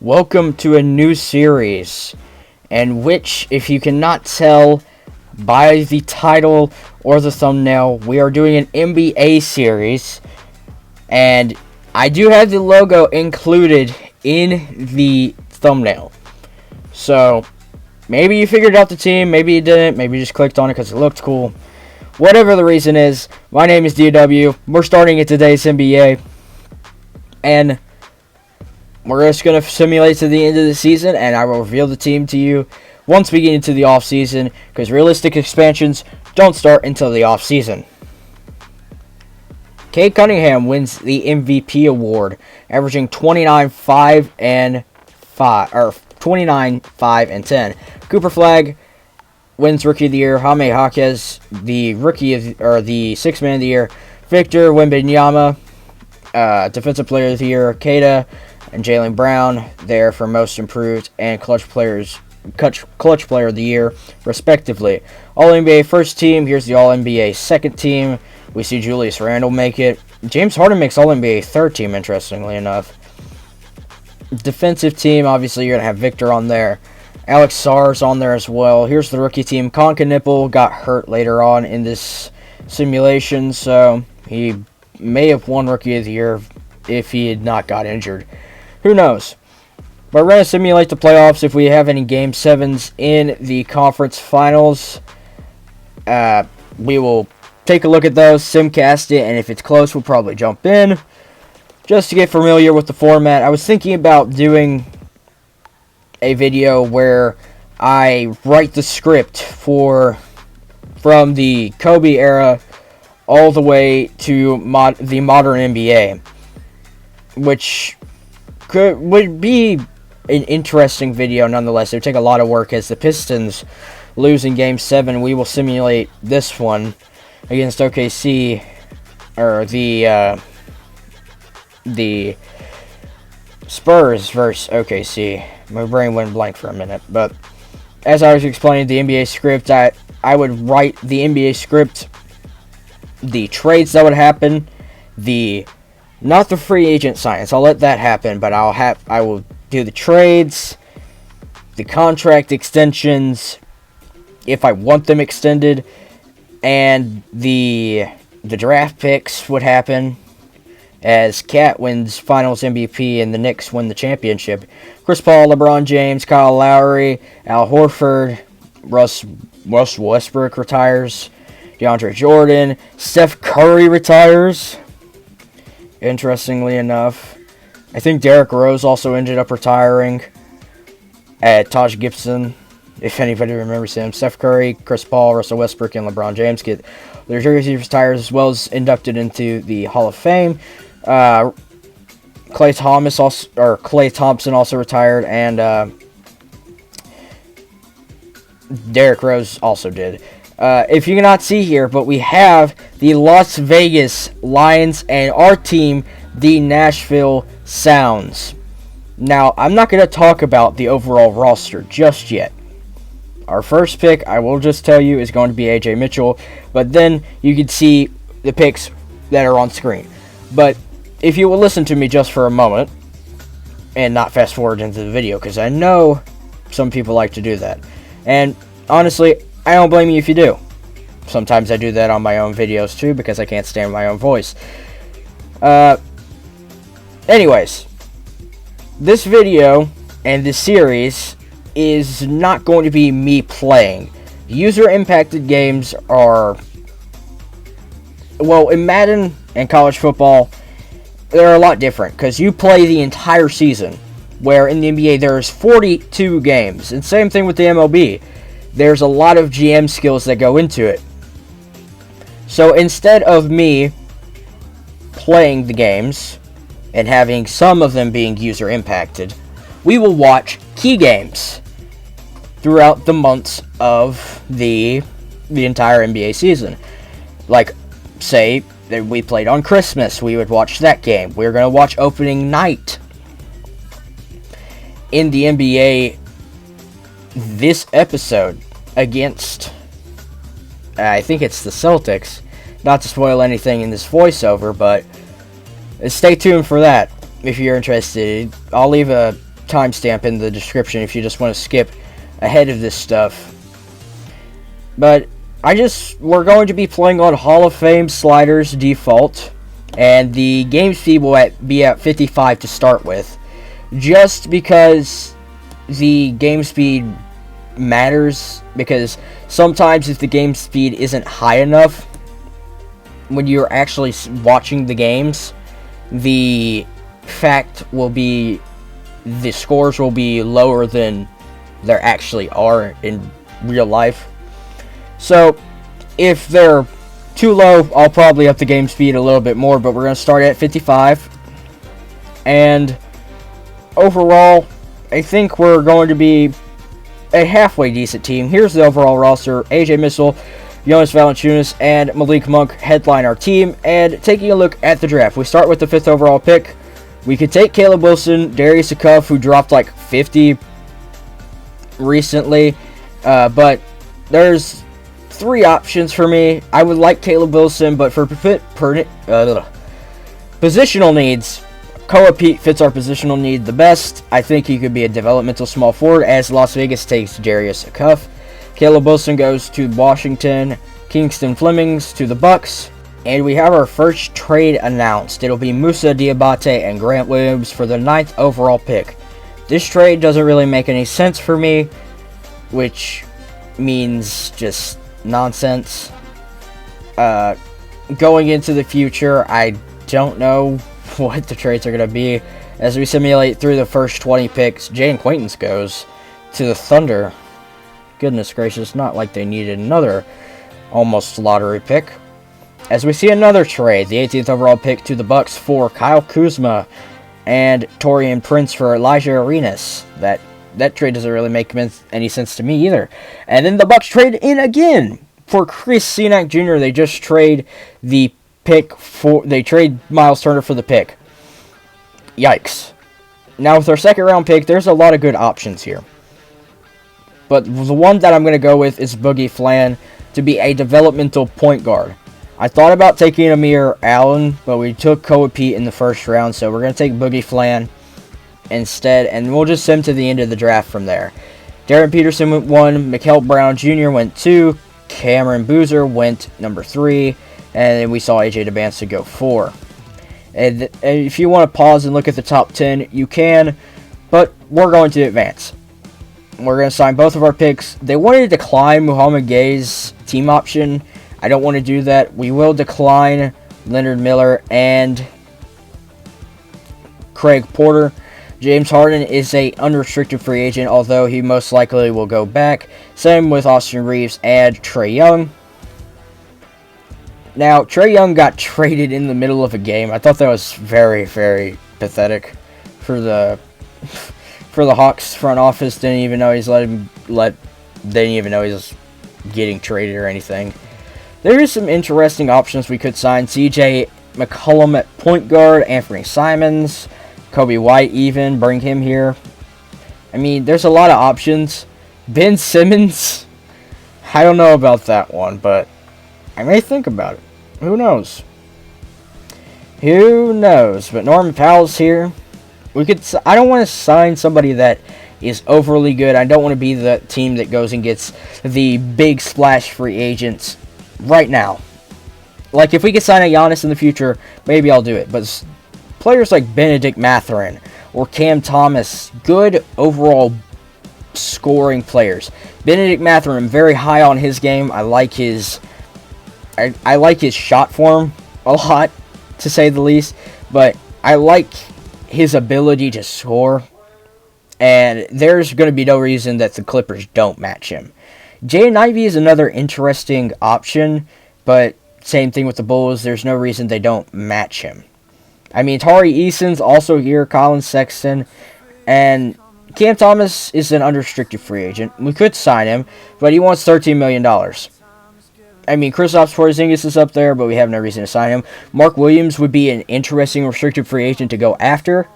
Welcome to a new series, in which, if you cannot tell by the title or the thumbnail, we are doing an NBA series, and I do have the logo included in the thumbnail. So, maybe you figured out the team, maybe you didn't, maybe you just clicked on it because it looked cool. Whatever the reason is, my name is DW. We're starting at today's NBA, and we're just going to simulate to the end of the season, and I will reveal the team to you once we get into the off-season, because realistic expansions don't start until the off-season. Cade Cunningham wins the MVP award, averaging 29, 5, and 10. Cooper Flagg wins Rookie of the Year. Jaime Jaquez, the Sixth Man of the Year. Victor Wembanyama, Defensive Player of the Year. Keita and Jaylen Brown there for Most Improved and Clutch Player of the Year, respectively. All-NBA first team. Here's the All-NBA second team. We see Julius Randle make it. James Harden makes All-NBA third team, interestingly enough. Defensive team, obviously you're going to have Victor on there. Alex Sarr's on there as well. Here's the rookie team. Conka Nipple got hurt later on in this simulation, so he may have won Rookie of the Year if he had not got injured. Who knows? But we're going to simulate the playoffs if we have any Game 7s in the conference finals. We will take a look at those, simcast it, and if it's close, we'll probably jump in just to get familiar with the format. I was thinking about doing a video where I write the script from the Kobe era all the way to the modern NBA, which would be an interesting video nonetheless. It would take a lot of work, as the Pistons lose in Game 7. We will simulate this one against OKC, or the Spurs versus OKC. My brain went blank for a minute, but as I was explaining the NBA script, I would write the NBA script, the trades that would happen, not the free agent signings. I'll let that happen, but I will do the trades, the contract extensions, if I want them extended, and the draft picks would happen as Cat wins Finals MVP and the Knicks win the championship. Chris Paul, LeBron James, Kyle Lowry, Al Horford, Russ Westbrook retires, DeAndre Jordan, Steph Curry retires. Interestingly enough, I think Derrick Rose also ended up retiring. Taj Gibson, if anybody remembers him. Steph Curry, Chris Paul, Russell Westbrook, and LeBron James get their jerseys retired, as well as inducted into the Hall of Fame. Klay Thompson also retired, and Derrick Rose also did. If you cannot see here, but we have the Las Vegas Lions and our team, the Nashville Sounds. Now, I'm not going to talk about the overall roster just yet. Our first pick, I will just tell you, is going to be AJ Mitchell, but then you can see the picks that are on screen. But if you will listen to me just for a moment, and not fast forward into the video, because I know some people like to do that. And honestly, I don't blame you if you do. Sometimes I do that on my own videos too, because I can't stand my own voice. Anyways, this video and this series is not going to be me playing. User-impacted games are, well, in Madden and college football, they're a lot different, because you play the entire season, where in the NBA there's 42 games, and same thing with the MLB. There's a lot of GM skills that go into it. So instead of me playing the games and having some of them being user impacted, we will watch key games throughout the months of the entire NBA season. Like, say that we played on Christmas, we would watch that game. We're going to watch opening night. In the NBA, this episode against, I think it's the Celtics, not to spoil anything in this voiceover, but stay tuned for that if you're interested. I'll leave a timestamp in the description if you just want to skip ahead of this stuff. But we're going to be playing on Hall of Fame sliders default, and the game speed will be at 55 to start with, just because the game speed matters, because sometimes if the game speed isn't high enough when you're actually watching the games, the scores will be lower than there actually are in real life. So if they're too low, I'll probably up the game speed a little bit more, but we're going to start at 55. And overall, I think we're going to be a halfway decent team. Here's the overall roster. AJ Mitchell, Jonas Valanciunas, and Malik Monk headline our team. And taking a look at the draft, we start with the 5th overall pick. We could take Caleb Wilson, Darius Akuf, who dropped like 50 recently, but there's 3 options for me. I would like Caleb Wilson, but for positional needs, Koa Pete fits our positional need the best. I think he could be a developmental small forward, as Las Vegas takes Darius Akuf. Caleb Wilson goes to Washington. Kingston Flemings to the Bucks. And we have our first trade announced. It'll be Musa Diabate and Grant Williams for the 9th overall pick. This trade doesn't really make any sense for me, which means just nonsense. Going into the future, I don't know what the trades are going to be. As we simulate through the first 20 picks, Jay Quaintance goes to the Thunder. Goodness gracious, not like they needed another almost lottery pick. As we see another trade, the 18th overall pick to the Bucks for Kyle Kuzma and Taurean Prince for Elijah Arenas. That trade doesn't really make any sense to me either. And then the Bucks trade in again for Chris Senac Jr. They just trade the pick they trade Miles Turner for the pick. Yikes. Now with our 2nd round pick, there's a lot of good options here. But the one that I'm going to go with is Boogie Flan to be a developmental point guard. I thought about taking Amir Allen, but we took Koa Pete in the 1st round, so we're going to take Boogie Flan instead, and we'll just send him to the end of the draft from there. Darren Peterson went 1, Mikael Brown Jr. went 2, Cameron Boozer went number 3, and then we saw AJ DeBanza go 4. And if you want to pause and look at the top 10, you can, but we're going to advance. We're going to sign both of our picks. They wanted to decline Muhammad Gay's team option. I don't want to do that. We will decline Leonard Miller and Craig Porter. James Harden is a unrestricted free agent, although he most likely will go back. Same with Austin Reeves and Trae Young. Now, Trae Young got traded in the middle of a game. I thought that was very, very pathetic for the Hawks front office. Didn't even know didn't even know he was getting traded or anything. There is some interesting options we could sign. CJ McCollum at point guard, Anthony Simons, Kobe White even, bring him here. I mean, there's a lot of options. Ben Simmons, I don't know about that one, but I may think about it. Who knows? Who knows? But Norman Powell's here. I don't want to sign somebody that is overly good. I don't want to be the team that goes and gets the big splash free agents right now. Like, if we could sign a Giannis in the future, maybe I'll do it. But players like Benedict Mathurin or Cam Thomas, good overall scoring players. Benedict Mathurin, I'm very high on his game. I like his shot form a lot, to say the least. But I like his ability to score. And there's going to be no reason that the Clippers don't match him. Jaden Ivey is another interesting option, but same thing with the Bulls. There's no reason they don't match him. I mean, Tari Eason's also here, Colin Sexton, and Cam Thomas is an unrestricted free agent. We could sign him, but he wants $13 million. I mean, Kristaps Porzingis is up there, but we have no reason to sign him. Mark Williams would be an interesting restricted free agent to go after,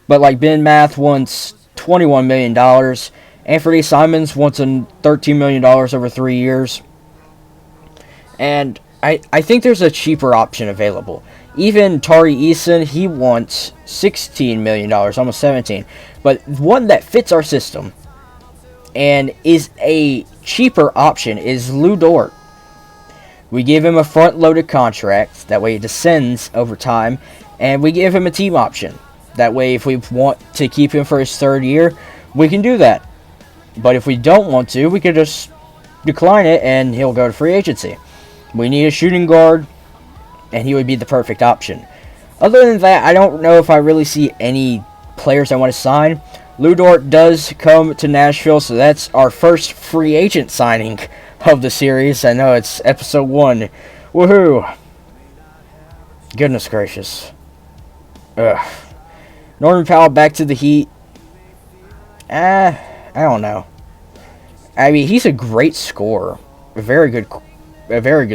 but like Ben Math wants $21 million. Anthony Simons wants $13 million over 3 years. And I think there's a cheaper option available. Even Tari Eason, he wants $16 million, almost 17. But one that fits our system and is a cheaper option is Lou Dort. We give him a front-loaded contract, that way it descends over time, and we give him a team option. That way, if we want to keep him for his third year, we can do that. But if we don't want to, we could just decline it, and he'll go to free agency. We need a shooting guard, and he would be the perfect option. Other than that, I don't know if I really see any players I want to sign. Lou Dort does come to Nashville, so that's our first free agent signing of the series. I know it's episode 1. Woohoo! Goodness gracious. Ugh. Norman Powell back to the Heat. I don't know. I mean, he's a great scorer. A very good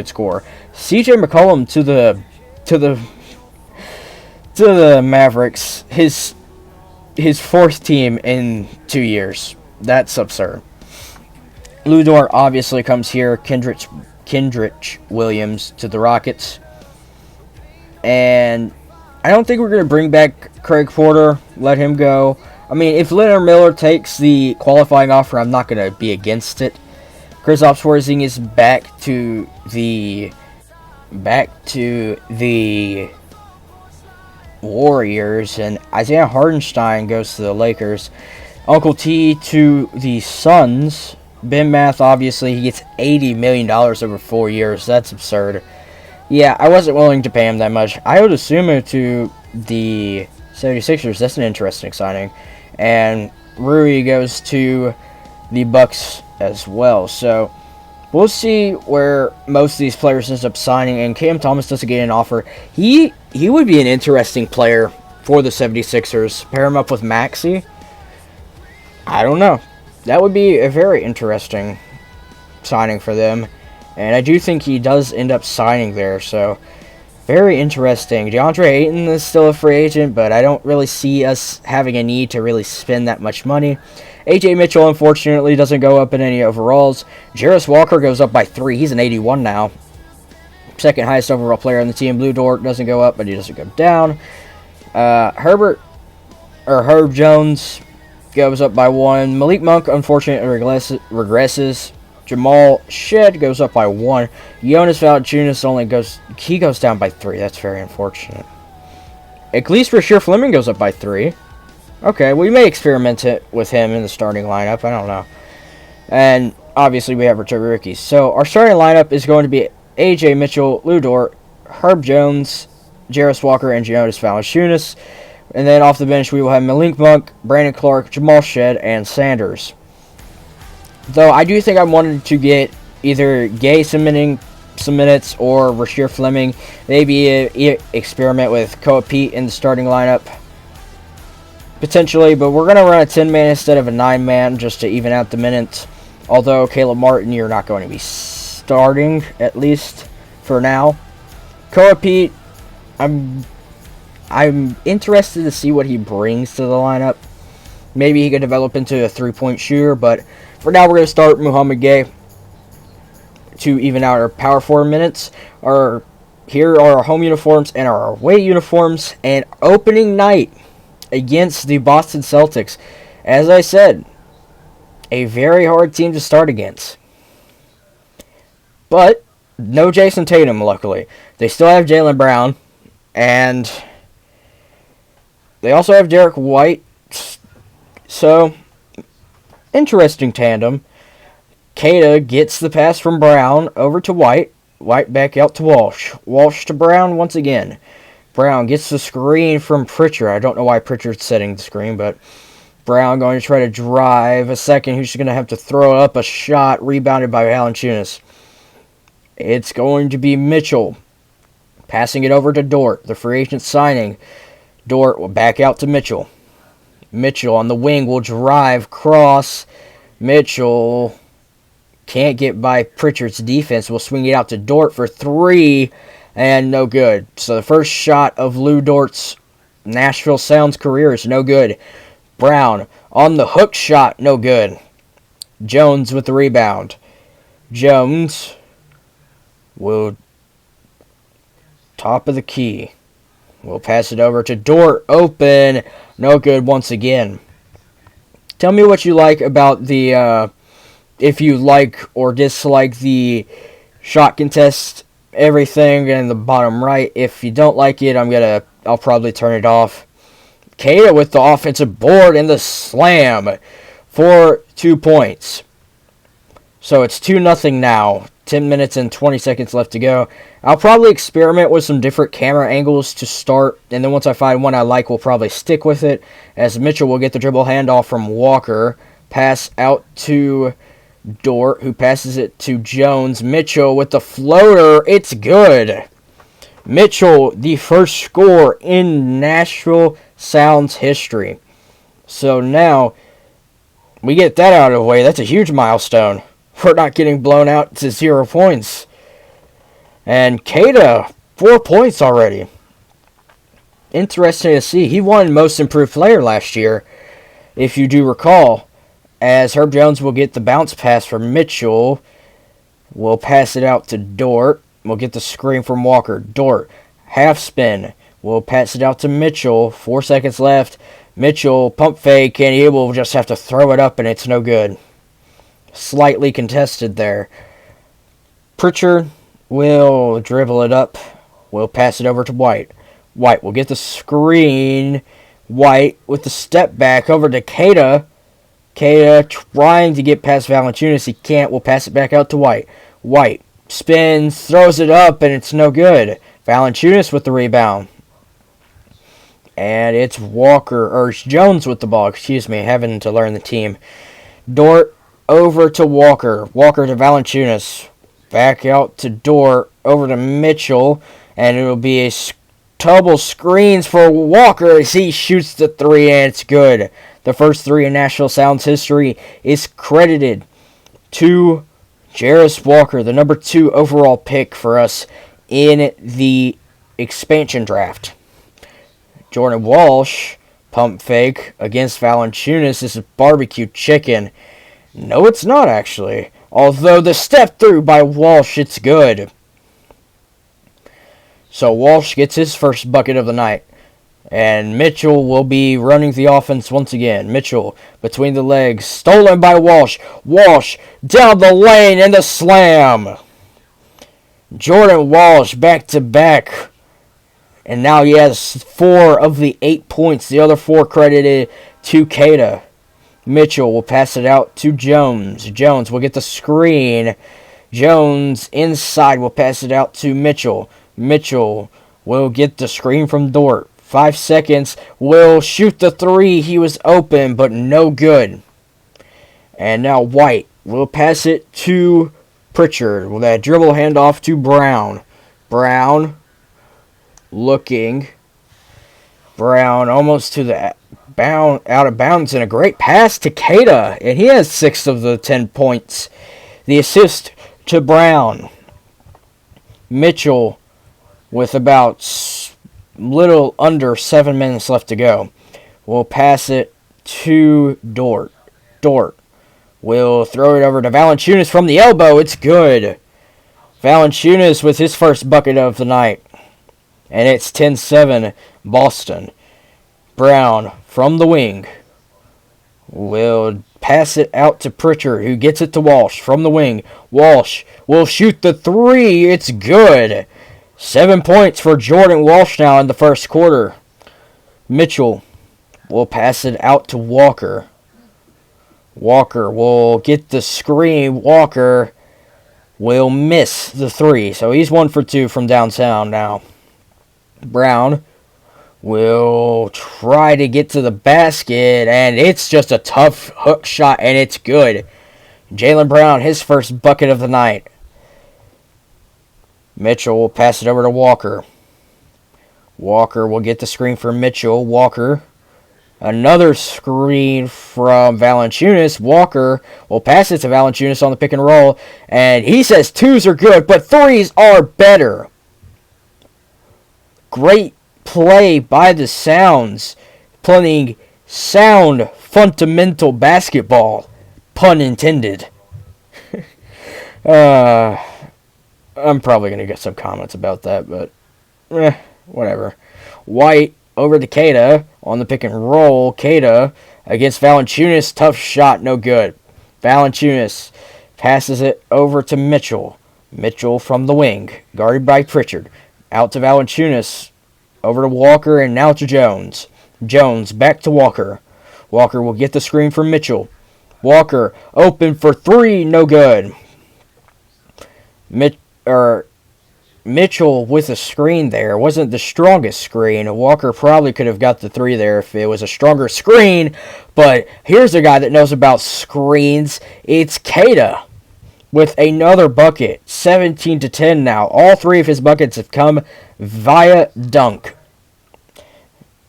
scorer. CJ McCollum to the Mavericks. His fourth team in 2 years. That's absurd. Lou Dort obviously comes here. Kendrick Williams to the Rockets. And I don't think we're going to bring back Craig Porter. Let him go. I mean, if Leonard Miller takes the qualifying offer, I'm not going to be against it. Kristaps Porzingis back to the Warriors, and Isaiah Hartenstein goes to the Lakers. Uncle T to the Suns. Ben Math, obviously, he gets $80 million over 4 years. That's absurd. Yeah, I wasn't willing to pay him that much. I would assume it to the 76ers. That's an interesting signing. And Rui goes to the Bucks as well. So we'll see where most of these players end up signing. And Cam Thomas doesn't get an offer. He would be an interesting player for the 76ers. Pair him up with Maxey. I don't know. That would be a very interesting signing for them. And I do think he does end up signing there. So very interesting. DeAndre Ayton is still a free agent, but I don't really see us having a need to really spend that much money. AJ Mitchell, unfortunately, doesn't go up in any overalls. Jarris Walker goes up by 3. He's an 81 now. Second highest overall player on the team. Lou Dort doesn't go up, but he doesn't go down. Herb Jones goes up by 1. Malik Monk, unfortunately, regresses. Jamal Shed goes up by 1. Jonas Valanciunas goes down by 3. That's very unfortunate. At least Rasheer Fleming goes up by 3. Okay, we may experiment it with him in the starting lineup. I don't know. And obviously we have return rookies. So our starting lineup is going to be AJ Mitchell, Lou Dort, Herb Jones, Jarris Walker, and Jonas Valanciunas. And then off the bench we will have Malik Monk, Brandon Clark, Jamal Shed, and Sanders. Though I do think I wanted to get either Gay some minutes or Rasheer Fleming. Maybe experiment with Koa Pete in the starting lineup. Potentially, but we're going to run a 10-man instead of a 9-man just to even out the minutes. Although, Caleb Martin, you're not going to be starting, at least for now. Koa Pete, I'm interested to see what he brings to the lineup. Maybe he could develop into a three-point shooter, but for now we're going to start Muhammad Gay to even out our power forward minutes. Here are our home uniforms and our away uniforms. And opening night against the Boston Celtics. As I said, a very hard team to start against. But no Jason Tatum, luckily. They still have Jaylen Brown. And they also have Derek White. So, interesting tandem. Keita gets the pass from Brown over to White. White back out to Walsh. Walsh to Brown once again. Brown gets the screen from Pritchard. I don't know why Pritchard's setting the screen, but Brown going to try to drive a second. He's going to have to throw up a shot rebounded by Valanciunas. It's going to be Mitchell passing it over to Dort, the free agent signing. Dort will back out to Mitchell. Mitchell on the wing will drive cross. Mitchell can't get by Pritchard's defense. Will swing it out to Dort for 3. And no good. So the first shot of Lou Dort's Nashville Sounds career is no good. Brown on the hook shot, no good. Jones with the rebound. Jones will top of the key. We'll pass it over to Dort. Open. No good once again. Tell me what you like about the, if you like or dislike the shot contest, everything in the bottom right. If you don't like it, I'll probably turn it off. Keita with the offensive board and the slam for 2 points. So it's 2-0 now. 10 minutes and 20 seconds left to go. I'll probably experiment with some different camera angles to start, and then once I find one I like, we'll probably stick with it, as Mitchell will get the dribble handoff from Walker. Pass out to Dort, who passes it to Jones. Mitchell with the floater. It's good. Mitchell, the first score in Nashville Sounds history. So now we get that out of the way. That's a huge milestone. We're not getting blown out to 0 points. And Keita, 4 points already. Interesting to see. He won Most Improved Player last year, if you do recall, as Herb Jones will get the bounce pass from Mitchell. We'll pass it out to Dort. We'll get the screen from Walker. Dort, half spin. We'll pass it out to Mitchell. 4 seconds left. Mitchell, pump fake, and he will just have to throw it up, and it's no good. Slightly contested there. Pritchard will dribble it up. We'll pass it over to White. White will get the screen. White with the step back over to Keita. Keita trying to get past Valanciunas. He can't. We'll pass it back out to White. White spins, throws it up, and it's no good. Valanciunas with the rebound. And it's Jones with the ball. Having to learn the team. Dort over to Walker. Walker to Valanciunas. Back out to Dort. Over to Mitchell. And it'll be a double screens for Walker as he shoots the three, and it's good. The first three in Nashville Sounds history is credited to Jarace Walker, the number 2 overall pick for us in the expansion draft. Jordan Walsh, pump fake against Valanciunas. This is barbecue chicken. No, it's not actually. Although the step through by Walsh, it's good. So Walsh gets his first bucket of the night. And Mitchell will be running the offense once again. Mitchell between the legs. Stolen by Walsh. Walsh down the lane and the slam. Jordan Walsh back to back. And now he has 4 of the 8 points. The other 4 credited to Keita. Mitchell will pass it out to Jones. Jones will get the screen. Jones inside will pass it out to Mitchell. Mitchell will get the screen from Dort. 5 seconds. Will shoot the 3. He was open, but no good. And now White will pass it to Pritchard. With that dribble handoff to Brown. Brown looking. Brown almost to the out of bounds, and a great pass to Keita, and he has 6 of the 10 points. The assist to Brown. Mitchell with about little under 7 minutes left to go. We'll pass it to Dort. Dort will throw it over to Valanciunas from the elbow. It's good. Valanciunas with his first bucket of the night. And it's 10-7 Boston. Brown from the wing will pass it out to Pritchard, who gets it to Walsh from the wing. Walsh will shoot the 3. It's good. 7 points for Jordan Walsh now in the first quarter. Mitchell will pass it out to Walker. Walker will get the screen. Walker will miss the 3. So he's 1 for 2 from downtown now. Brown will try to get to the basket, and it's just a tough hook shot, and it's good. Jaylen Brown, his first bucket of the night. Mitchell will pass it over to Walker. Walker will get the screen for Mitchell. Walker, another screen from Valanciunas. Walker will pass it to Valanciunas on the pick and roll, and he says 2s are good, but 3s are better. Great play by the Sounds, playing sound, fundamental basketball, pun intended. I'm probably going to get some comments about that, but whatever. White over to Keita on the pick and roll. Keita against Valanciunas. Tough shot, no good. Valanciunas passes it over to Mitchell. Mitchell from the wing, guarded by Pritchard. Out to Valanciunas. Over to Walker and now to Jones. Jones back to Walker. Walker will get the screen from Mitchell. Walker open for three, no good. Mitchell with a screen there wasn't the strongest screen. Walker probably could have got the three there if it was a stronger screen. But here's a guy that knows about screens. It's Keita with another bucket. 17-10 now. All three of his buckets have come via dunk.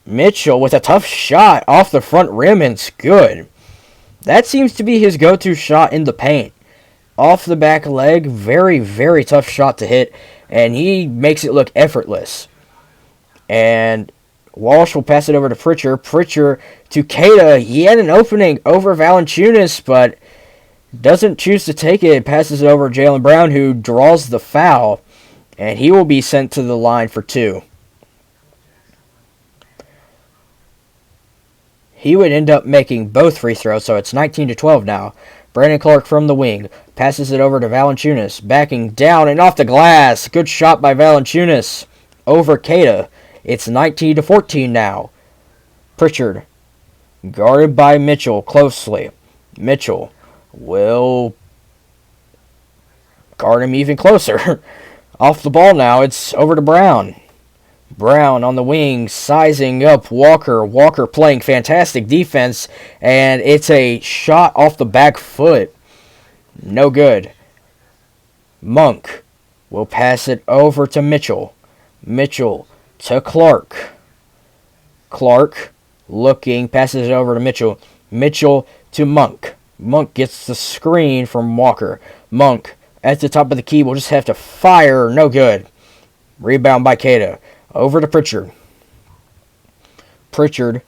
Mitchell with a tough shot off the front rim, and it's good. That seems to be his go-to shot in the paint. Off the back leg, very, very tough shot to hit, and he makes it look effortless. And Walsh will pass it over to Pritchard. Pritchard to Keita. He had an opening over Valanciunas, but doesn't choose to take it. Passes it over to Jaylen Brown, who draws the foul, and he will be sent to the line for two. He would end up making both free throws, so it's 19-12 now. Brandon Clark from the wing. Passes it over to Valanciunas. Backing down and off the glass. Good shot by Valanciunas over Keita. It's 19-14 now. Pritchard guarded by Mitchell closely. Mitchell will guard him even closer. Off the ball now. It's over to Brown. Brown on the wing, sizing up Walker. Walker playing fantastic defense, and it's a shot off the back foot. No good. Monk will pass it over to Mitchell. Mitchell to Clark. Clark looking, passes it over to Mitchell. Mitchell to Monk. Monk gets the screen from Walker. Monk at the top of the key will just have to fire. No good. Rebound by Keita. Over to Pritchard. Pritchard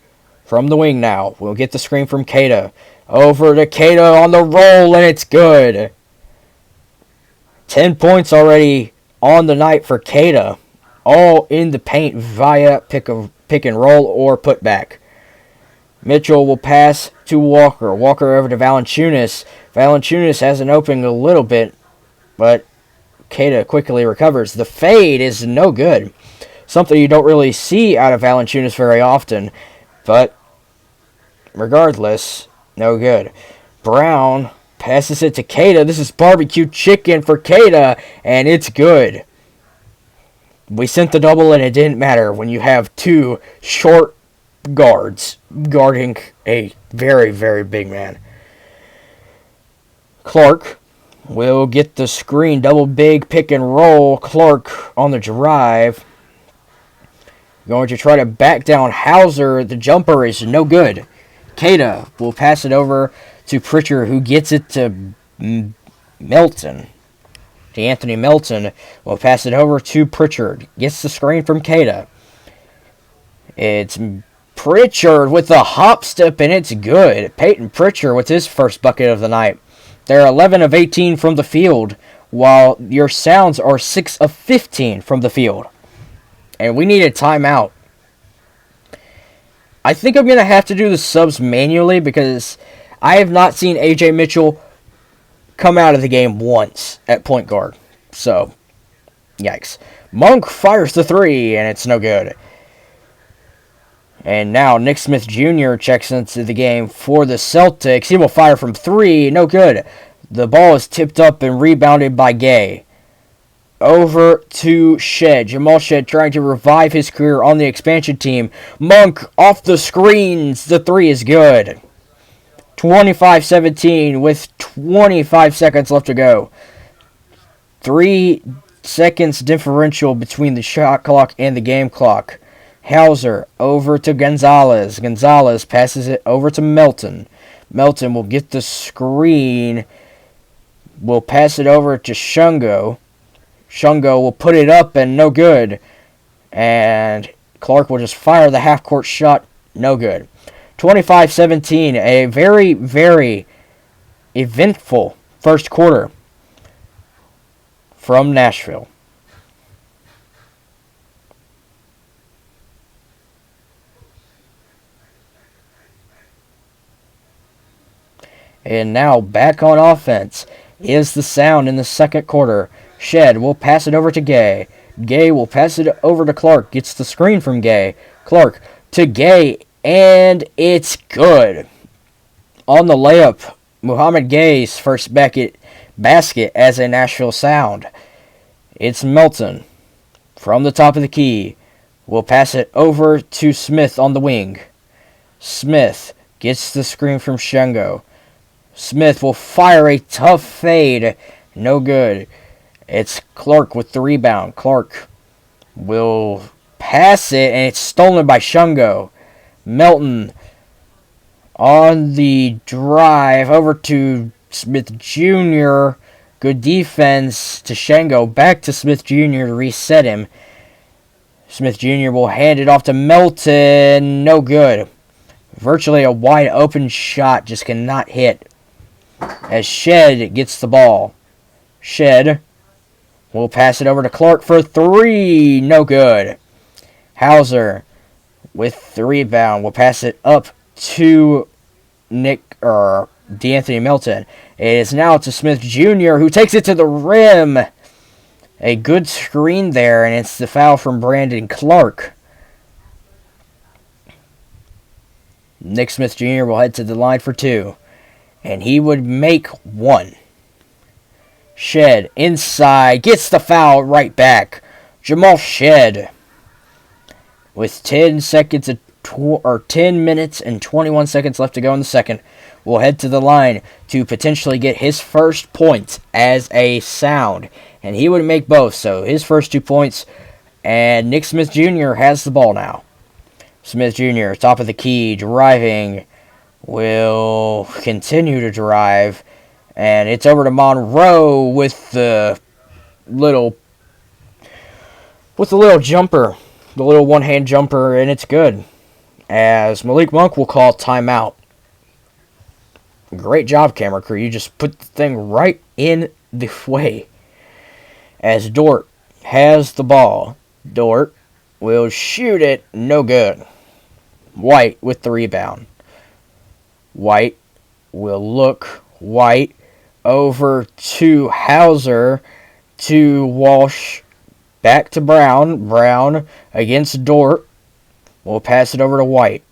from the wing now. We'll get the screen from Keita. Over to Keita on the roll, and it's good. 10 points already on the night for Keita. All in the paint via pick and roll or putback. Mitchell will pass to Walker. Walker over to Valanciunas. Valanciunas has an opening a little bit, but Keita quickly recovers. The fade is no good. Something you don't really see out of Valanciunas very often. But regardless, no good. Brown passes it to Keita. This is barbecue chicken for Keita, and it's good. We sent the double, and it didn't matter when you have two short guards guarding a very, very big man. Clark will get the screen. Double big pick and roll. Clark on the drive. Going to try to back down Hauser. The jumper is no good. Keita will pass it over to Pritchard, who gets it to Melton. To Anthony Melton. Will pass it over to Pritchard. Gets the screen from Keita. It's Pritchard with the hop step, and it's good. Peyton Pritchard with his first bucket of the night. They're 11 of 18 from the field, while your Sounds are 6 of 15 from the field. And we need a timeout. I think I'm going to have to do the subs manually because I have not seen A.J. Mitchell come out of the game once at point guard. So, yikes. Monk fires the three, and it's no good. And now Nick Smith Jr. checks into the game for the Celtics. He will fire from three. No good. The ball is tipped up and rebounded by Gay. Over to Shed. Jamal Shed trying to revive his career on the expansion team. Monk off the screens. The three is good. 25-17 with 25 seconds left to go. 3 seconds differential between the shot clock and the game clock. Hauser over to Gonzalez. Gonzalez passes it over to Melton. Melton will get the screen. Will pass it over to Shungo. Shungo will put it up and no good. And Clark will just fire the half-court shot. No good. 25-17. A very, very eventful first quarter from Nashville. And now back on offense is the Sound in the second quarter. Shed will pass it over to Gay. Gay will pass it over to Clark. Gets the screen from Gay. Clark to Gay, and it's good. On the layup, Muhammad Gay's first basket as a Nashville Sound. It's Melton from the top of the key. Will pass it over to Smith on the wing. Smith gets the screen from Shengo. Smith will fire a tough fade. No good. It's Clark with the rebound. Clark will pass it, and it's stolen by Shengo. Melton on the drive over to Smith Jr. Good defense to Shengo. Back to Smith Jr. to reset him. Smith Jr. will hand it off to Melton. No good. Virtually a wide open shot. Just cannot hit. As Shed gets the ball. Shed will pass it over to Clark for three. No good. Hauser with the rebound will pass it up to D'Anthony Melton. It is now to Smith Jr., who takes it to the rim. A good screen there, and it's the foul from Brandon Clark. Nick Smith Jr. will head to the line for two, and he would make one. Shed inside, gets the foul right back. Jamal Shed with 10 minutes and 21 seconds left to go in the second, will head to the line to potentially get his first points as a Sound. And he would make both, so his first 2 points. And Nick Smith Jr. has the ball now. Smith Jr., top of the key, driving, will continue to drive. And it's over to Monroe with the little jumper. The little one-hand jumper, and it's good. As Malik Monk will call timeout. Great job, camera crew. You just put the thing right in the way. As Dort has the ball. Dort will shoot it. No good. White with the rebound. White will look. White over to Hauser. To Walsh. Back to Brown. Brown against Dort. We'll pass it over to White.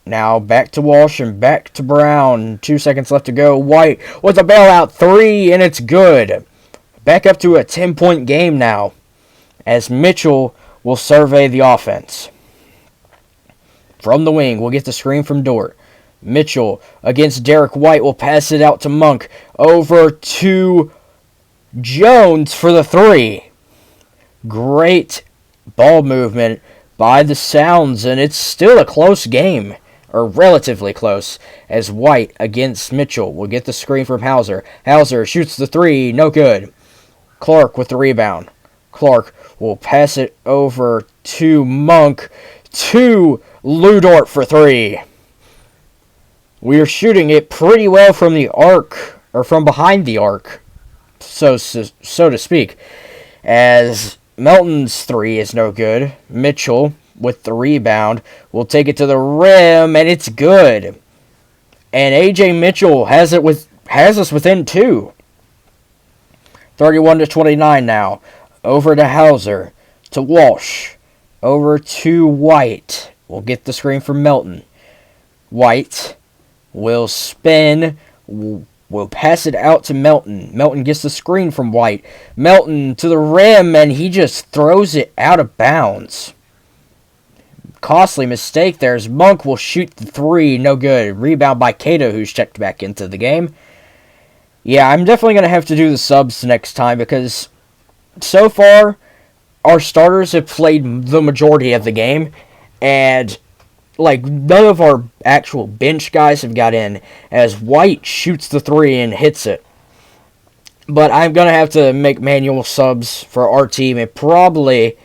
Now back to Walsh and back to Brown. 2 seconds left to go. White with a bailout three, and it's good. Back up to a 10-point game now, as Mitchell will survey the offense. From the wing, we'll get the screen from Dort. Mitchell against Derek White will pass it out to Monk. Over to Jones for the three. Great ball movement by the Sounds, and it's still a close game, or relatively close, as White against Mitchell will get the screen from Hauser. Hauser shoots the three, no good. Clark with the rebound. Clark will pass it over to Monk, to Lou Dort for three. We are shooting it pretty well from the arc, or from behind the arc, so to speak, as Melton's three is no good. Mitchell with the rebound will take it to the rim, and it's good. And AJ Mitchell has us within two. 31-29 now. Over to Hauser, to Walsh, over to White. We'll get the screen from Melton. White will spin. We'll pass it out to Melton. Melton gets the screen from White. Melton to the rim, and he just throws it out of bounds. Costly mistake there as Monk will shoot the three. No good. Rebound by Cato, who's checked back into the game. Yeah, I'm definitely going to have to do the subs next time because so far our starters have played the majority of the game, and none of our actual bench guys have got in, as White shoots the three and hits it. But I'm going to have to make manual subs for our team and probably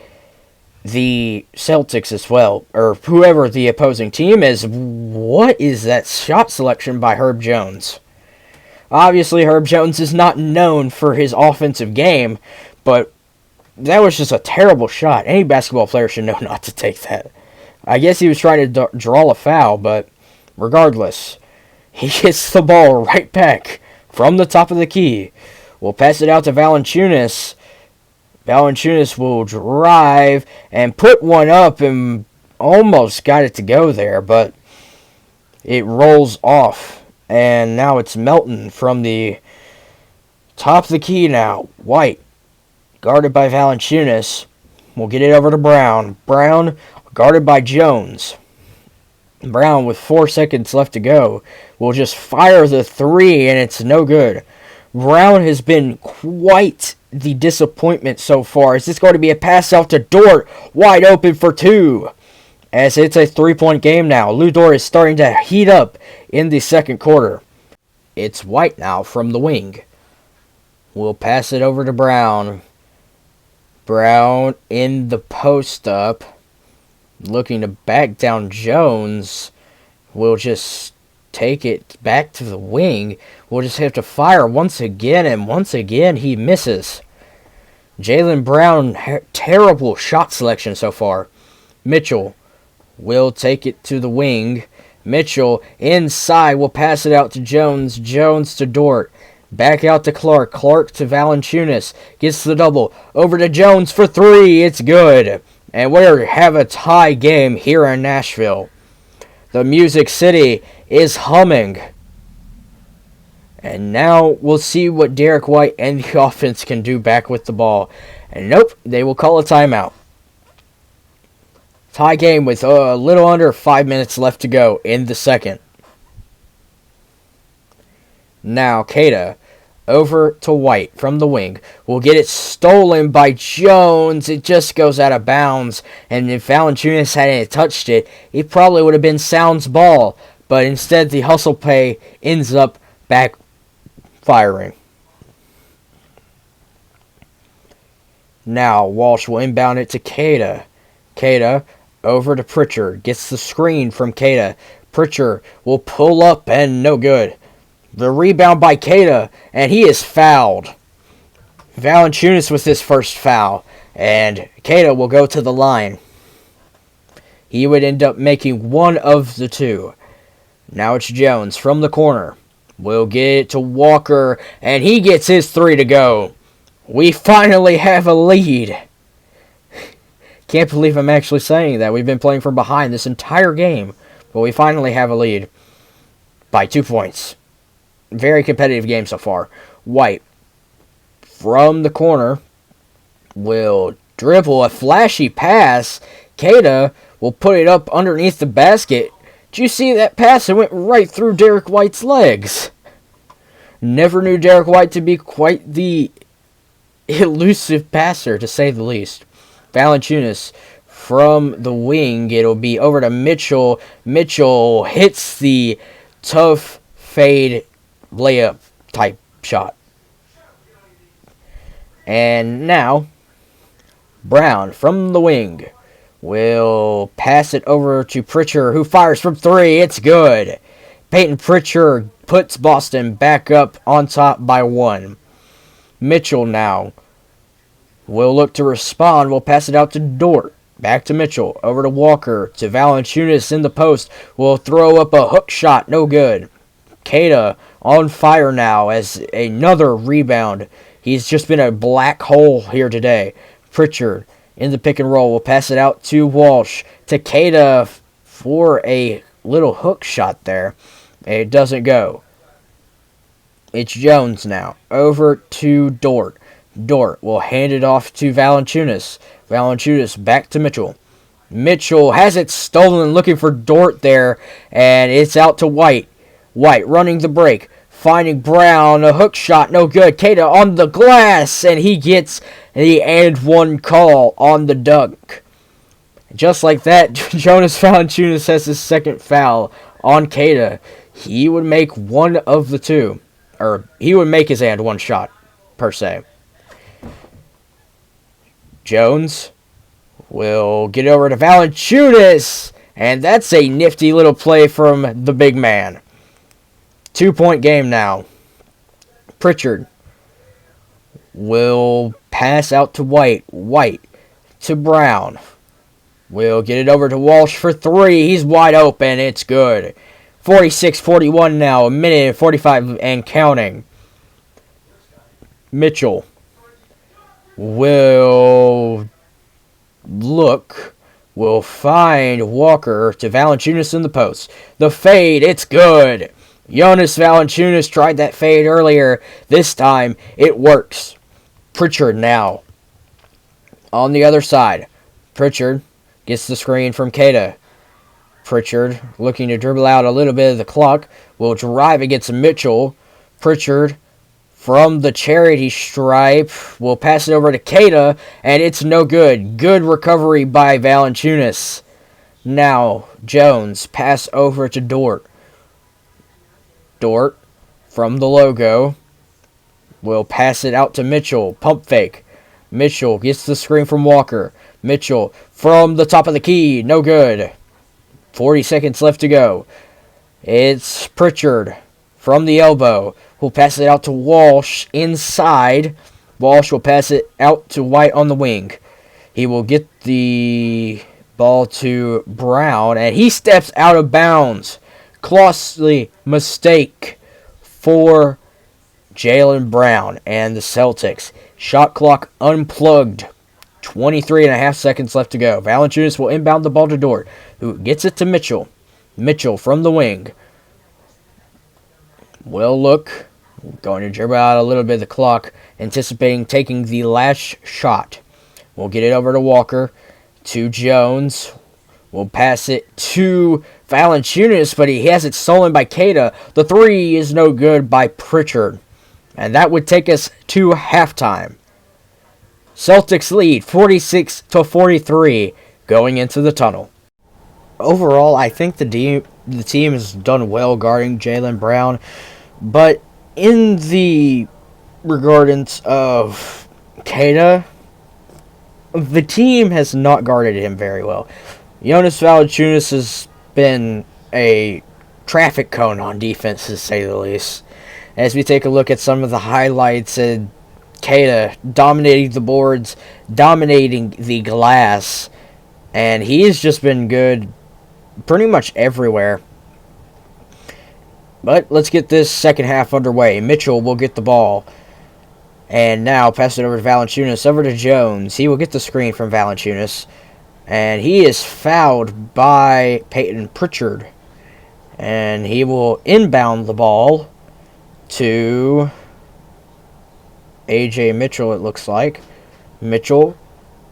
the Celtics as well, or whoever the opposing team is. What is that shot selection by Herb Jones? Obviously, Herb Jones is not known for his offensive game, but that was just a terrible shot. Any basketball player should know not to take that. I guess he was trying to draw a foul, but regardless, He gets the ball right back from the top of the key. We'll pass it out to Valanciunas. Valanciunas will drive and put one up and almost got it to go there, but it rolls off. And now it's Melton from the top of the key now. White, guarded by Valanciunas. We'll get it over to Brown. Brown, guarded by Jones. Brown, with 4 seconds left to go, will just fire the three, and it's no good. Brown has been quite the disappointment so far. Is this going to be a pass out to Dort? Wide open for two. As it's a 3-point game now. Lou Dort is starting to heat up in the second quarter. It's White now from the wing. We'll pass it over to Brown. Brown in the post up. Looking to back down Jones. We'll just take it back to the wing. We'll just have to fire once again, and once again he misses. Jaylen Brown, terrible shot selection so far. Mitchell will take it to the wing. Mitchell inside will pass it out to Jones. Jones to Dort. Back out to Clark. Clark to Valanciunas. Gets the double. Over to Jones for three. It's good. And we have a tie game here in Nashville. The Music City is humming. And now we'll see what Derek White and the offense can do back with the ball. And nope, they will call a timeout. Tie game with a little under 5 minutes left to go in the second. Now Queta over to White from the wing. Will get it stolen by Jones. It just goes out of bounds. And if Valanciunas hadn't touched it, it probably would have been Sound's ball. But instead the hustle play ends up backfiring. Now Walsh will inbound it to Queta. Queta over to Pritchard. Gets the screen from Queta. Pritchard will pull up and no good. The rebound by Queta, and he is fouled. Valanciunas with his first foul, and Queta will go to the line. He would end up making one of the two. Now it's Jones from the corner. We'll get it to Walker, and he gets his three to go. We finally have a lead. Can't believe I'm actually saying that. We've been playing from behind this entire game, but we finally have a lead by 2 points. Very competitive game so far. White from the corner will dribble a flashy pass. Queta will put it up underneath the basket. Did you see that pass? It went right through Derek White's legs. Never knew Derek White to be quite the elusive passer, to say the least. Valanciunas from the wing. It'll be over to Mitchell. Mitchell hits the tough fade layup type shot. And now Brown from the wing will pass it over to Pritchard, who fires from three. It's good. Peyton Pritchard puts Boston back up on top by one. Mitchell now will look to respond. We'll pass it out to Dort. Back to Mitchell. Over to Walker. To Valanciunas in the post. Will throw up a hook shot. No good. Queta on fire now as another rebound. He's just been a black hole here today. Pritchard in the pick and roll. Will pass it out to Walsh. To Queta for a little hook shot there. It doesn't go. It's Jones now. Over to Dort. Dort will hand it off to Valanciunas. Valanciunas back to Mitchell. Mitchell has it stolen, looking for Dort there, and it's out to White. White running the break, finding Brown, a hook shot, no good. Queta on the glass, and he gets the and one call on the dunk. Just like that, Jonas Valanciunas has his second foul on Queta. He would make one of the two, or he would make his and one shot, per se. Jones will get over to Valanciunas, and that's a nifty little play from the big man. 2-point game now. Pritchard will pass out to White. White to Brown. Will get it over to Walsh for three. He's wide open. It's good. 46-41 now. A minute and 45 and counting. Mitchell will find Walker to Valanciunas in the post. The fade, it's good. Jonas Valanciunas tried that fade earlier. This time, it works. Pritchard now. On the other side, Pritchard gets the screen from Keita. Pritchard, looking to dribble out a little bit of the clock, will drive against Mitchell. Pritchard, from the charity stripe, will pass it over to Keita, and it's no good. Good recovery by Valanciunas. Now, Jones, pass over to Dort. Dort, from the logo, will pass it out to Mitchell. Pump fake. Mitchell gets the screen from Walker. Mitchell, from the top of the key, no good. 40 seconds left to go. It's Pritchard from the elbow. Will pass it out to Walsh inside. Walsh will pass it out to White on the wing. He will get the ball to Brown, and he steps out of bounds. Costly mistake for Jaylen Brown and the Celtics. Shot clock unplugged. 23.5 seconds left to go. Valanciunas will inbound the ball to Dort, who gets it to Mitchell. Mitchell from the wing. Will look. Going to dribble out a little bit of the clock, anticipating taking the last shot. We'll get it over to Walker. To Jones. We'll pass it to Valanciunas, but he has it stolen by Keita. The three is no good by Pritchard. And that would take us to halftime. Celtics lead 46-43 going into the tunnel. Overall, I think the team has done well guarding Jaylen Brown, but in the regardance of Keita, the team has not guarded him very well. Jonas Valanciunas has been a traffic cone on defense, to say the least. As we take a look at some of the highlights, and Keita dominating the boards, dominating the glass, and he's just been good pretty much everywhere. But let's get this second half underway. Mitchell will get the ball, and now pass it over to Valanciunas, over to Jones. He will get the screen from Valanciunas, and he is fouled by Peyton Pritchard, and he will inbound the ball to A.J. Mitchell, it looks like. Mitchell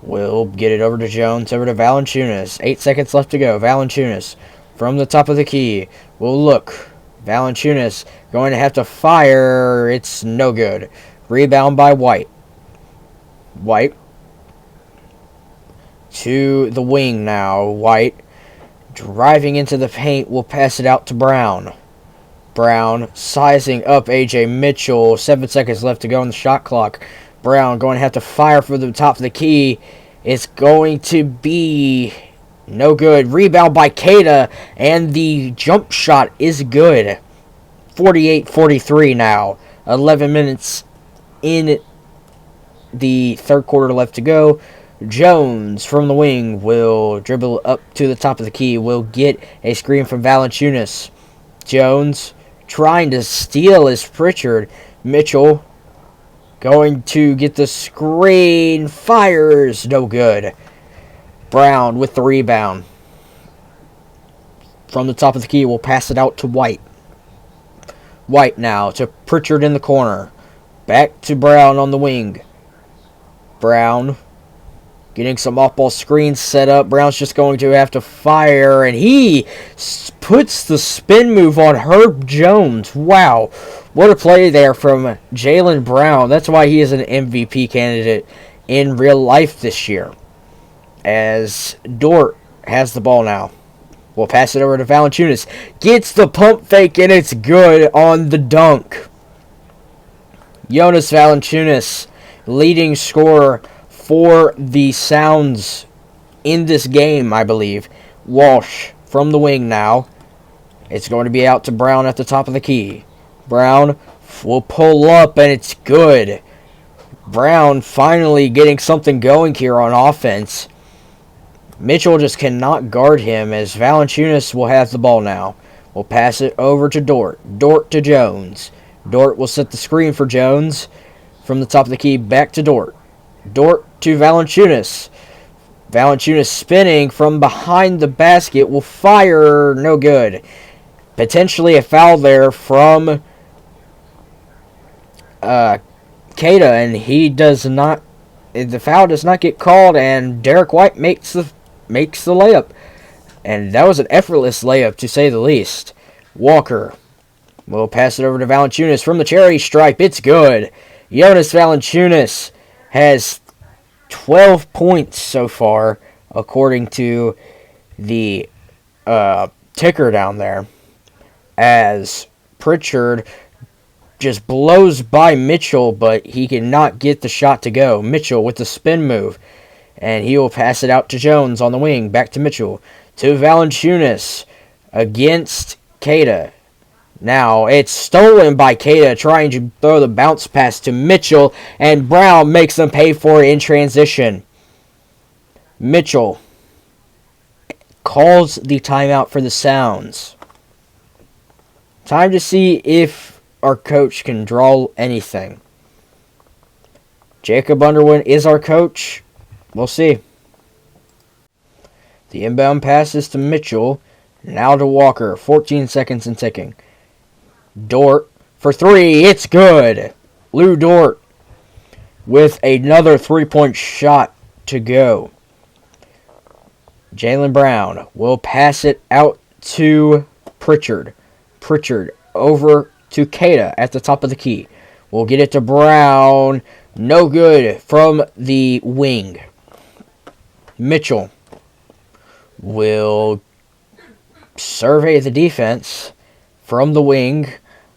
will get it over to Jones, over to Valanciunas. 8 seconds left to go. Valanciunas from the top of the key will look. Valanciunas going to have to fire. It's no good. Rebound by White. White to the wing now. White driving into the paint will pass it out to Brown. Brown sizing up A.J. Mitchell. 7 seconds left to go on the shot clock. Brown going to have to fire for the top of the key. It's going to be no good. Rebound by Keita, and the jump shot is good. 48-43 now. 11 minutes in the third quarter left to go. Jones from the wing will dribble up to the top of the key. Will get a screen from Valanciunas. Jones trying to steal is Pritchard. Mitchell going to get the screen. Fires. No good. Brown with the rebound. From the top of the key, will pass it out to White. White now to Pritchard in the corner. Back to Brown on the wing. Brown getting some off-ball screens set up. Brown's just going to have to fire, and he puts the spin move on Herb Jones. Wow. What a play there from Jaylen Brown. That's why he is an MVP candidate in real life this year. As Dort has the ball now. We'll pass it over to Valanciunas. Gets the pump fake, and it's good on the dunk. Jonas Valanciunas, leading scorer for the Sounds in this game, I believe. Walsh from the wing now. It's going to be out to Brown at the top of the key. Brown will pull up, and it's good. Brown finally getting something going here on offense. Mitchell just cannot guard him, as Valanciunas will have the ball now. will pass it over to Dort. Dort to Jones. Dort will set the screen for Jones. From the top of the key, back to Dort. Dort to Valanciunas. Valanciunas spinning from behind the basket will fire. No good. Potentially a foul there from Keita, and he does not. The foul does not get called, and Derek White makes the layup, and that was an effortless layup to say the least. Walker will pass it over to Valanciunas from the cherry stripe. It's good. Jonas Valanciunas has 12 points so far, according to the ticker down there, as Pritchard just blows by Mitchell, but he cannot get the shot to go. Mitchell with the spin move, and he will pass it out to Jones on the wing. Back to Mitchell. To Valanciunas against Keita. Now it's stolen by Keita, trying to throw the bounce pass to Mitchell, and Brown makes them pay for it in transition. Mitchell calls the timeout for the Sounds. Time to see if our coach can draw anything. Jacob Underwood is our coach. We'll see. The inbound pass is to Mitchell. Now to Walker. 14 seconds and ticking. Dort for three. It's good. Lou Dort with another three-point shot to go. Jaylen Brown will pass it out to Pritchard. Pritchard over to Keita at the top of the key. We'll get it to Brown. No good from the wing. Mitchell will survey the defense from the wing.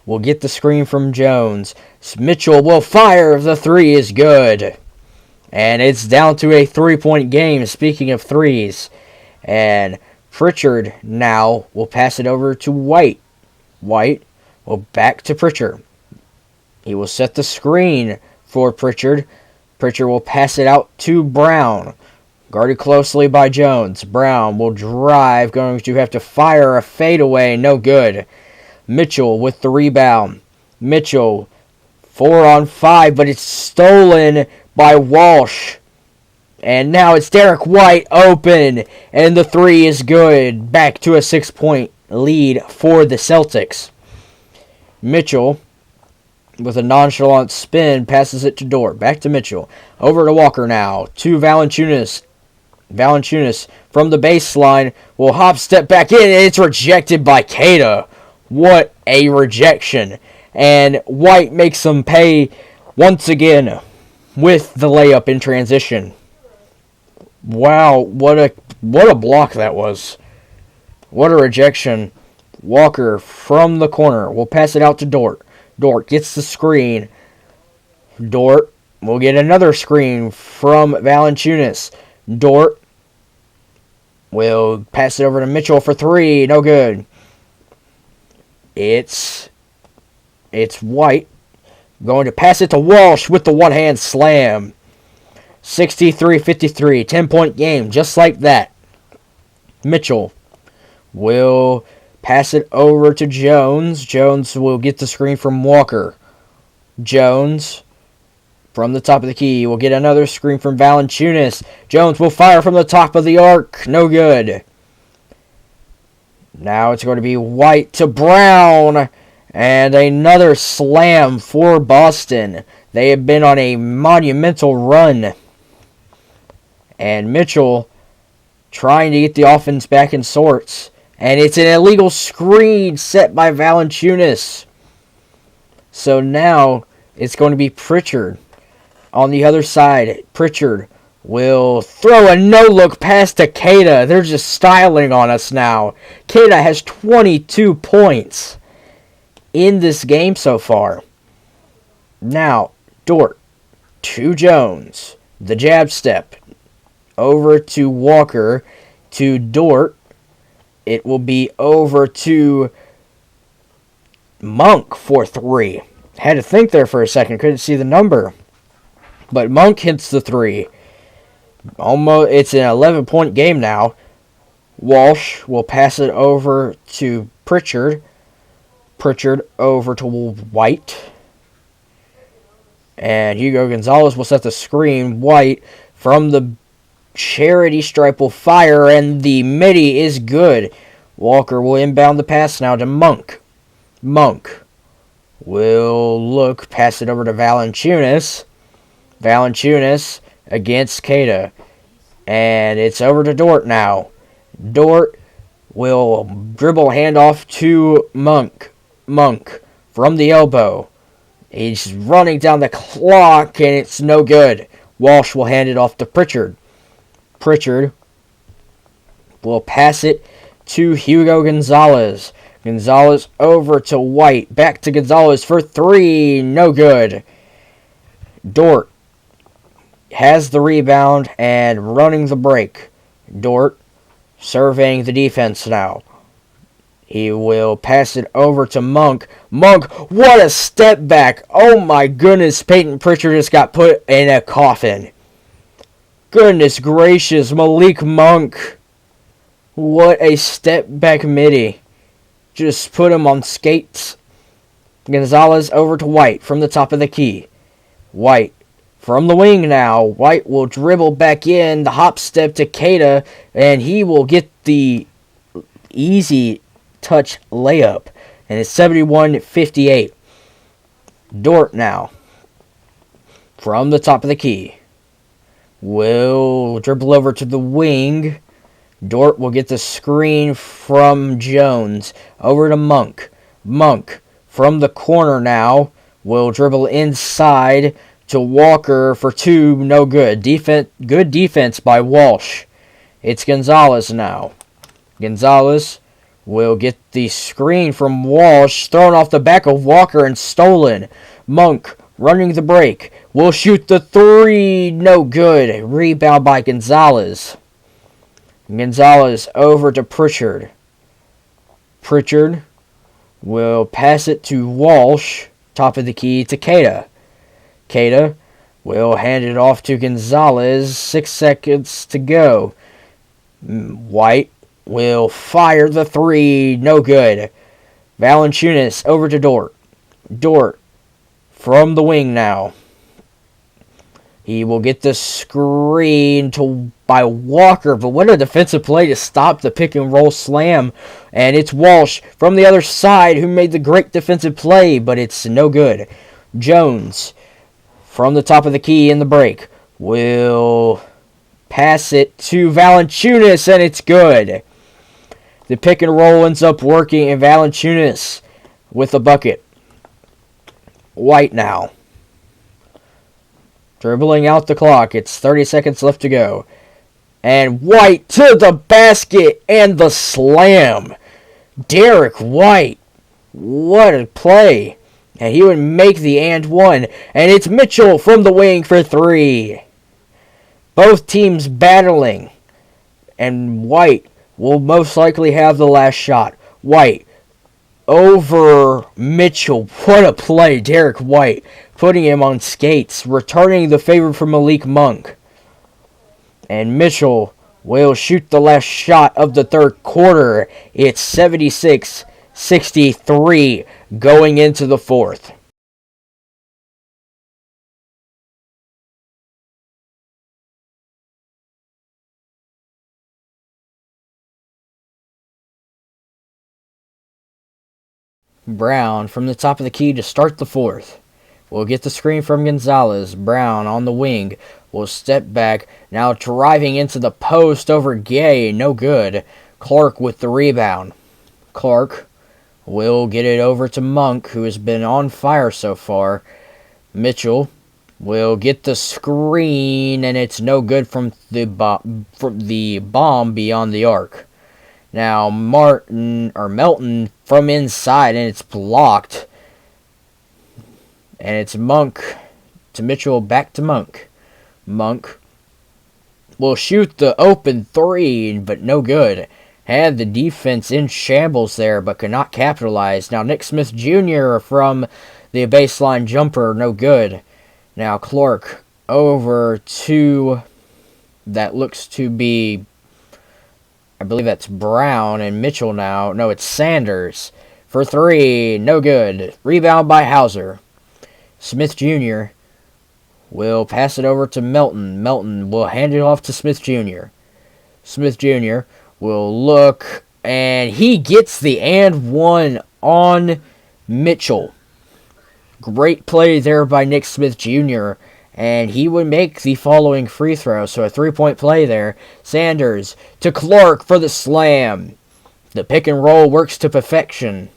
We'll get the screen from Jones. Mitchell will fire. The three is good. And it's down to a 3-point game, speaking of threes. And Pritchard now will pass it over to White. White will back to Pritchard. He will set the screen for Pritchard. Pritchard will pass it out to Brown. Guarded closely by Jones. Brown will drive, going to have to fire a fadeaway. No good. Mitchell with the rebound. Mitchell, 4-on-5, but it's stolen by Walsh. And now it's Derek White open, and the three is good. Back to a 6-point lead for the Celtics. Mitchell, with a nonchalant spin, passes it to Dort. Back to Mitchell. Over to Walker now. To Valanciunas. Valanciunas from the baseline will hop step back in, and it's rejected by Keita. What a rejection. And White makes them pay once again with the layup in transition. Wow, what a block that was. What a rejection. Walker from the corner will pass it out to Dort. Dort gets the screen. Dort will get another screen from Valanciunas. Dort will pass it over to Mitchell for three. No good. It's White going to pass it to Walsh with the one-hand slam. 63-53, 10-point game, just like that. Mitchell will pass it over to Jones. Jones will get the screen from Walker. Jones, from the top of the key, will get another screen from Valanciunas. Jones will fire from the top of the arc. No good. Now it's going to be White to Brown. And another slam for Boston. They have been on a monumental run. And Mitchell trying to get the offense back in sorts. And it's an illegal screen set by Valanciunas. So now it's going to be Pritchard on the other side. Pritchard will throw a no-look pass to Keita. They're just styling on us now. Keita has 22 points in this game so far. Now, Dort to Jones. The jab step. Over to Walker. To Dort. It will be over to Monk for three. Had to think there for a second. Couldn't see the number. But Monk hits the three. It's an 11-point game now. Walsh will pass it over to Pritchard. Pritchard over to White. And Hugo Gonzalez will set the screen. White from the charity stripe will fire, and the midi is good. Walker will inbound the pass now to Monk. Monk will look, pass it over to Valanciunas. Valanciunas against Queta. And it's over to Dort now. Dort will dribble handoff to Monk. Monk from the elbow. He's running down the clock, and it's no good. Walsh will hand it off to Pritchard. Pritchard will pass it to Hugo Gonzalez. Gonzalez over to White. Back to Gonzalez for three. No good. Dort has the rebound and running the break. Dort surveying the defense now. He will pass it over to Monk. Monk, what a step back. Oh my goodness, Peyton Pritchard just got put in a coffin. Goodness gracious, Malik Monk. What a step back midi. Just put him on skates. Gonzalez over to White from the top of the key. White from the wing now. White will dribble back in. The hop step to Queta, and he will get the easy touch layup. And it's 71-58. Dort now from the top of the key will dribble over to the wing. Dort will get the screen from Jones over to Monk. Monk from the corner now will dribble inside to Walker for two. No good. Good defense by Walsh. It's Gonzalez now. Gonzalez will get the screen from Walsh, thrown off the back of Walker and stolen. Monk running the break. Will shoot the three. No good. Rebound by Gonzalez. Gonzalez over to Pritchard. Pritchard will pass it to Walsh. Top of the key to Queta. Queta will hand it off to Gonzalez. 6 seconds to go. White will fire the three. No good. Valanciunas over to Dort. Dort from the wing now. He will get the screen by Walker, but what a defensive play to stop the pick and roll slam. And it's Walsh from the other side who made the great defensive play, but it's no good. Jones from the top of the key in the break will pass it to Valanciunas, and it's good. The pick and roll ends up working, and Valanciunas with the bucket. White now. Dribbling out the clock. It's 30 seconds left to go. And White to the basket and the slam. Derek White. What a play. And he would make the and one. And it's Mitchell from the wing for three. Both teams battling. And White will most likely have the last shot. White over Mitchell. What a play. Derek White putting him on skates, returning the favor from Malik Monk. And Mitchell will shoot the last shot of the third quarter. It's 76-63 going into the fourth. Brown from the top of the key to start the fourth. Will get the screen from Gonzalez. Brown on the wing will step back. Now driving into the post over Gay. No good. Clark with the rebound. Clark will get it over to Monk, who has been on fire so far. Mitchell will get the screen, and it's no good from the bomb beyond the arc. Now Melton from inside, and it's blocked. And it's Monk to Mitchell, back to Monk. Monk will shoot the open three, but no good. Had the defense in shambles there, but could not capitalize. Now Nick Smith Jr. from the baseline jumper, no good. Now Clark over to, that looks to be I believe that's Brown and Mitchell now. No, it's Sanders. For 3, no good. Rebound by Hauser. Smith Jr. will pass it over to Melton. Melton will hand it off to Smith Jr. Smith Jr. will look, and he gets the and one on Mitchell. Great play there by Nick Smith Jr., and he would make the following free throw. So a 3-point play there. Sanders to Clark for the slam. The pick and roll works to perfection.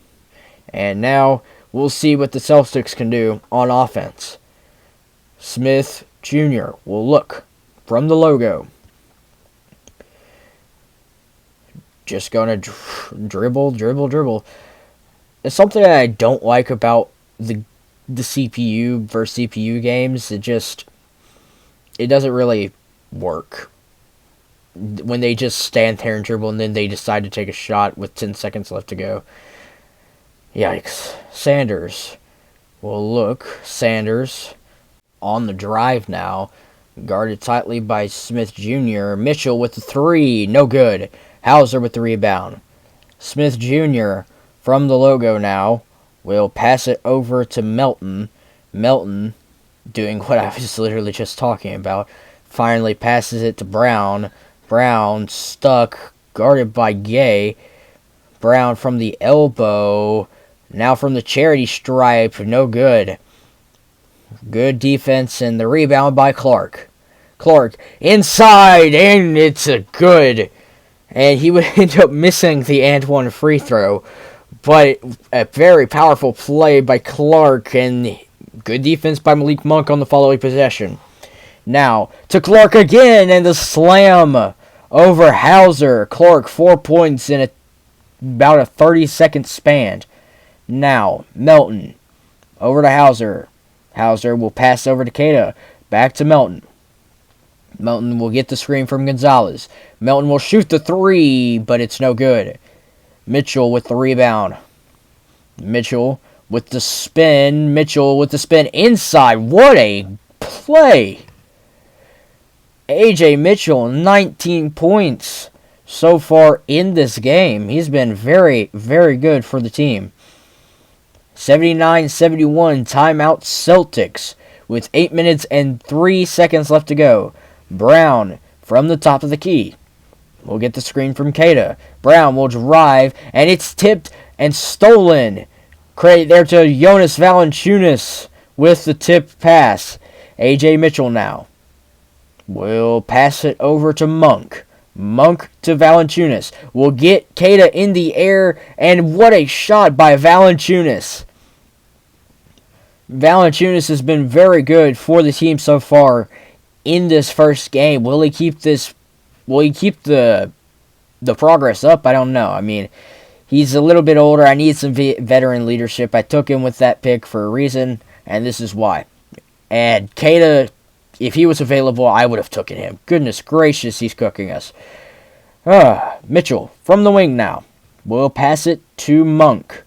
And now we'll see what the Celtics can do on offense. Smith Jr. will look from the logo. Just going to dribble. It's something that I don't like about the CPU versus CPU games. It doesn't really work. When they just stand there and dribble and then they decide to take a shot with 10 seconds left to go. Yikes. Sanders will look. Sanders on the drive now. Guarded tightly by Smith Jr. Mitchell with the 3. No good. Hauser with the rebound. Smith Jr. from the logo now will pass it over to Melton. Melton, doing what I was literally just talking about, finally passes it to Brown. Brown stuck, guarded by Gay. Brown from the elbow. Now from the charity stripe. No good. Good defense and the rebound by Clark. Clark inside, and it's a good. And he would end up missing the and one free throw. But a very powerful play by Clark and good defense by Malik Monk on the following possession. Now to Clark again, and the slam over Hauser. Clark 4 points in about a 30-second span. Now Melton over to Hauser. Hauser will pass over to Keita. Back to Melton. Melton will get the screen from Gonzalez. Melton will shoot the 3, but it's no good. Mitchell with the rebound. Mitchell with the spin. Mitchell with the spin inside. What a play. A.J. Mitchell, 19 points so far in this game. He's been very, very good for the team. 79-71, timeout Celtics with 8 minutes and 3 seconds left to go. Brown from the top of the key will get the screen from Keita. Brown will drive, and it's tipped and stolen. Credit there to Jonas Valanciunas with the tip pass. A.J. Mitchell now will pass it over to Monk. Monk to Valanciunas. Will get Keita in the air, and what a shot by Valanciunas. Valanciunas has been very good for the team so far in this first game. Will he keep this? Will he keep the progress up? I don't know. I mean, he's a little bit older. I need some veteran leadership. I took him with that pick for a reason, and this is why. And Keita, if he was available, I would have taken him. Goodness gracious, he's cooking us. Mitchell from the wing now. We'll pass it to Monk.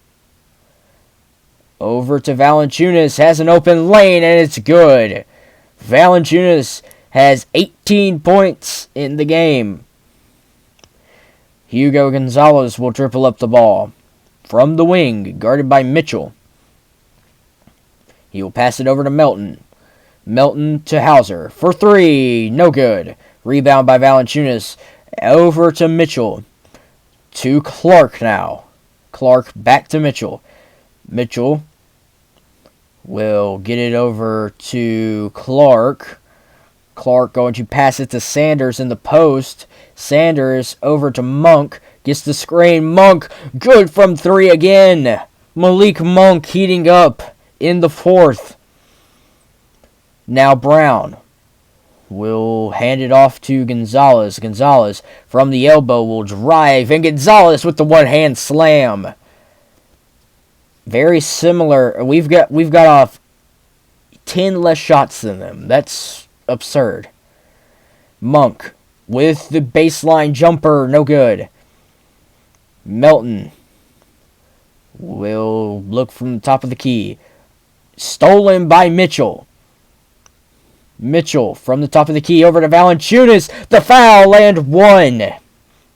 Over to Valanciunas. Has an open lane, and it's good. Valanciunas has 18 points in the game. Hugo Gonzalez will triple up the ball. From the wing, guarded by Mitchell. He will pass it over to Melton. Melton to Hauser. For 3. No good. Rebound by Valanciunas. Over to Mitchell. To Clark now. Clark back to Mitchell. Mitchell will get it over to Clark. Clark going to pass it to Sanders in the post. Sanders over to Monk. Gets the screen. Monk, good from 3 again. Malik Monk heating up in the 4th. Now Brown will hand it off to Gonzalez. Gonzalez from the elbow will drive. And Gonzalez with the one-hand slam. Very similar. We've got off 10 less shots than them. That's absurd. Monk with the baseline jumper. No good. Melton will look from the top of the key. Stolen by Mitchell. Mitchell from the top of the key over to Valanciunas. The foul and 1.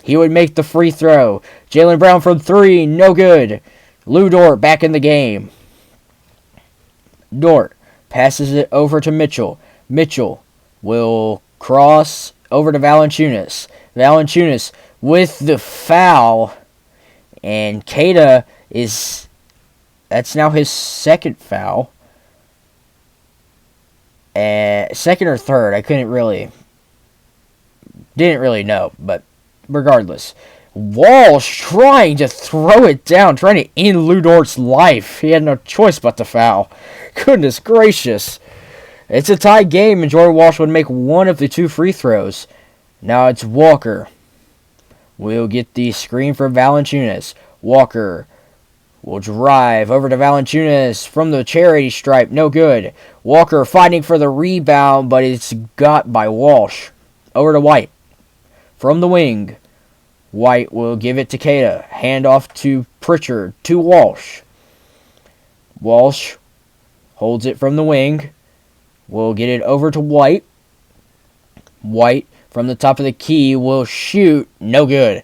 He would make the free throw. Jaylen Brown from 3, no good. Lou Dort back in the game. Dort passes it over to Mitchell. Mitchell will cross over to Valanciunas. Valanciunas with the foul. And Keita that's now his second foul. Second or third, didn't really know, but regardless. Walsh trying to throw it down, trying to end Lou Dort's life. He had no choice but to foul. Goodness gracious. It's a tie game, and Jordan Walsh would make one of the 2 free throws. Now it's Walker. We'll get the screen for Valanciunas. Walker will drive over to Valanciunas from the charity stripe. No good. Walker fighting for the rebound, but it's got by Walsh. Over to White. From the wing. White will give it to Keita. Hand off to Pritchard. To Walsh. Walsh holds it from the wing. Will get it over to White. White from the top of the key will shoot. No good.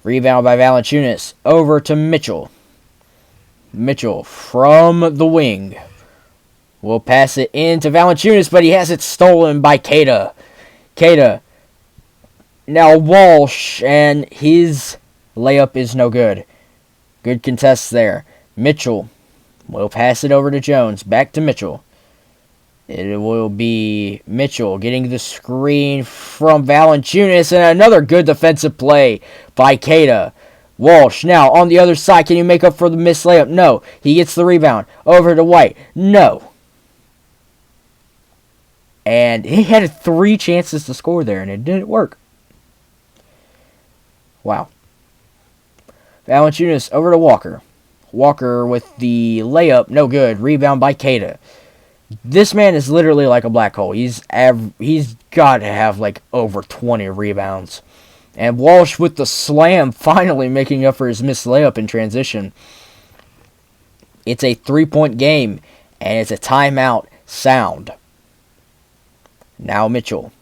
Rebound by Valanciunas. Over to Mitchell. Mitchell from the wing. Will pass it in to Valanciunas, but he has it stolen by Keita. Keita. Now Walsh, and his layup is no good. Good contest there. Mitchell will pass it over to Jones. Back to Mitchell. It will be Mitchell getting the screen from Valanciunas, and another good defensive play by Keita. Walsh now on the other side. Can he make up for the missed layup? No. He gets the rebound. Over to White. No. And he had 3 chances to score there, and it didn't work. Wow. Valanciunas over to Walker. Walker with the layup. No good. Rebound by Keita. This man is literally like a black hole. He's got to have like over 20 rebounds. And Walsh with the slam, finally making up for his missed layup in transition. It's a 3-point game, and it's a timeout sound. Now Mitchell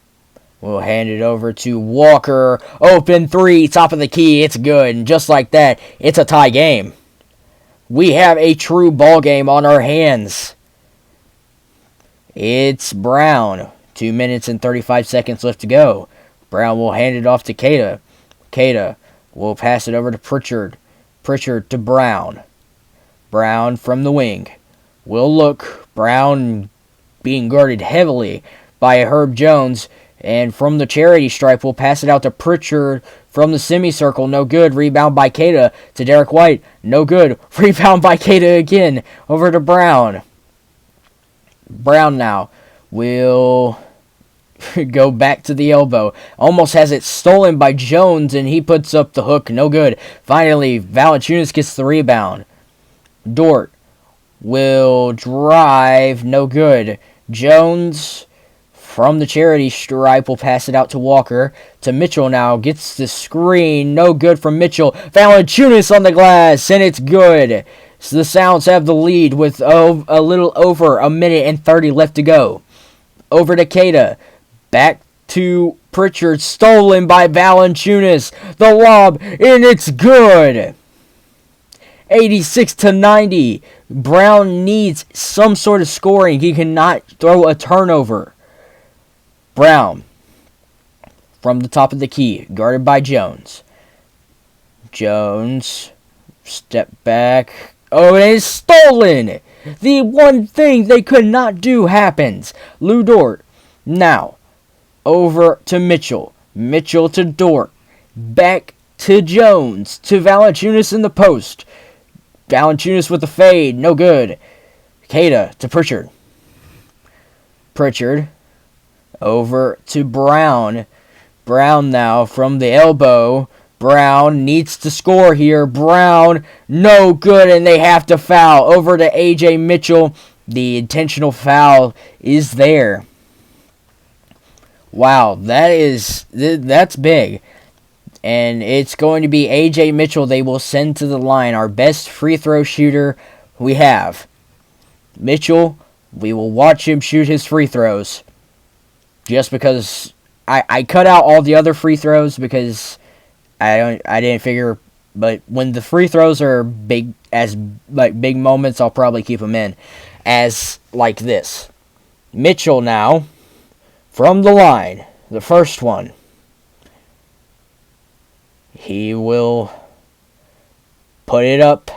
will hand it over to Walker. Open 3, top of the key. It's good. And just like that, it's a tie game. We have a true ball game on our hands. It's Brown. 2 minutes and 35 seconds left to go. Brown will hand it off to Keita. Keita will pass it over to Pritchard. Pritchard to Brown. Brown from the wing. Will look. Brown being guarded heavily by Herb Jones. And from the charity stripe, we'll pass it out to Pritchard from the semicircle. No good. Rebound by Keita to Derek White. No good. Rebound by Keita again. Over to Brown. Brown now will go back to the elbow. Almost has it stolen by Jones, and he puts up the hook. No good. Finally, Valanciunas gets the rebound. Dort will drive. No good. Jones from the charity stripe will pass it out to Walker. To Mitchell now. Gets the screen. No good from Mitchell. Valanciunas on the glass, and it's good. So the Sounds have the lead with a little over 1:30 left to go. Over to Keita. Back to Pritchard. Stolen by Valanciunas. The lob, and it's good. 86-90. Brown needs some sort of scoring. He cannot throw a turnover. Brown from the top of the key. Guarded by Jones. Jones. Step back. Oh, and it's stolen! The one thing they could not do happens. Lou Dort. Now, over to Mitchell. Mitchell to Dort. Back to Jones. To Valanciunas in the post. Valanciunas with the fade. No good. Keita to Pritchard. Pritchard. Over to Brown. Brown now from the elbow. Brown needs to score here. Brown, no good, and they have to foul. Over to A.J. Mitchell. The intentional foul is there. Wow, that's big. And it's going to be A.J. Mitchell they will send to the line. Our best free throw shooter we have. Mitchell, we will watch him shoot his free throws. Just because I cut out all the other free throws because I didn't figure, but when the free throws are big moments, I'll probably keep them in. As like this, Mitchell now from the line, the first one. He will put it up,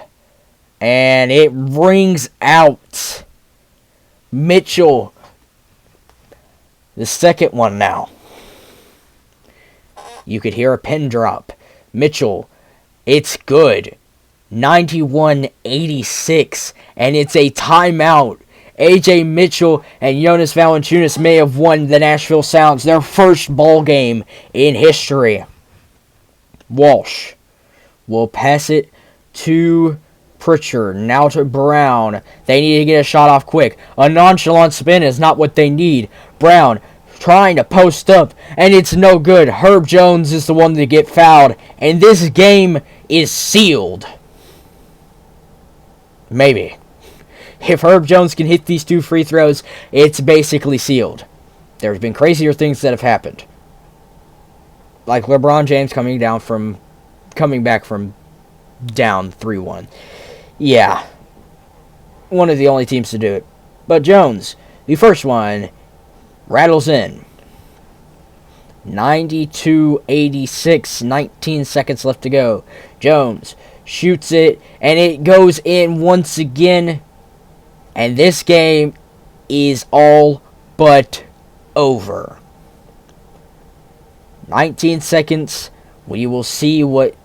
and it rings out. Mitchell, the second one now. You could hear a pin drop. Mitchell, it's good. 91-86, and it's a timeout. A.J. Mitchell and Jonas Valanciunas may have won the Nashville Sounds their first ball game in history. Walsh will pass it to Pritchard, now to Brown. They need to get a shot off quick. A nonchalant spin is not what they need. Brown trying to post up, and it's no good. Herb Jones is the one to get fouled, and this game is sealed. Maybe. If Herb Jones can hit these 2 free throws, it's basically sealed. There's been crazier things that have happened. Like LeBron James coming back from down 3-1. Yeah. One of the only teams to do it. But Jones, the first one, rattles in. 92-86, 19 seconds left to go. Jones shoots it, and it goes in once again. And this game is all but over. 19 seconds. We will see what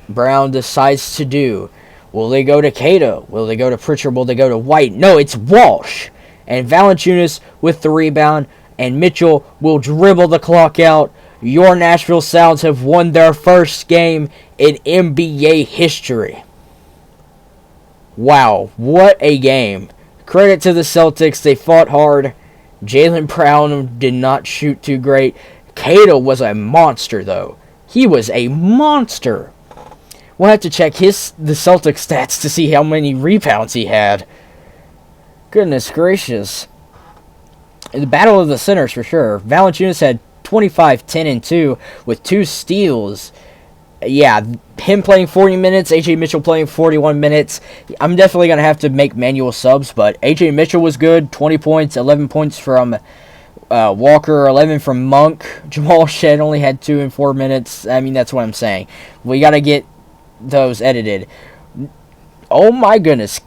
Brown decides to do. Will they go to Cato? Will they go to Pritchard? Will they go to White? No, it's Walsh. And Valanciunas with the rebound. And Mitchell will dribble the clock out. Your Nashville Sounds have won their first game in NBA history. Wow, what a game. Credit to the Celtics. They fought hard. Jaylen Brown did not shoot too great. Cato was a monster, though. He was a monster. We'll have to check the Celtics stats to see how many rebounds he had. Goodness gracious. The battle of the centers, for sure. Valanciunas had 25, 10, and 2 with 2 steals. Yeah, him playing 40 minutes, A.J. Mitchell playing 41 minutes. I'm definitely going to have to make manual subs, but A.J. Mitchell was good. 20 points, 11 points from Walker, 11 from Monk. Jamal Shed only had 2 in 4 minutes. I mean, that's what I'm saying. We got to get those edited. Oh my goodness.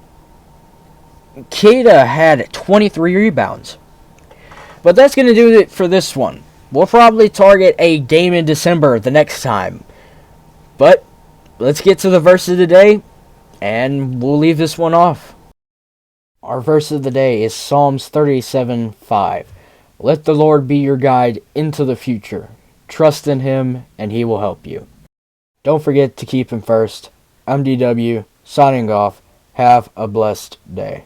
Keita had 23 rebounds. But that's going to do it for this one. We'll probably target a game in December the next time. But let's get to the verse of the day, and we'll leave this one off. Our verse of the day is Psalms 37:5. Let the Lord be your guide into the future. Trust in Him, and He will help you. Don't forget to keep Him first. I'm DW, signing off. Have a blessed day.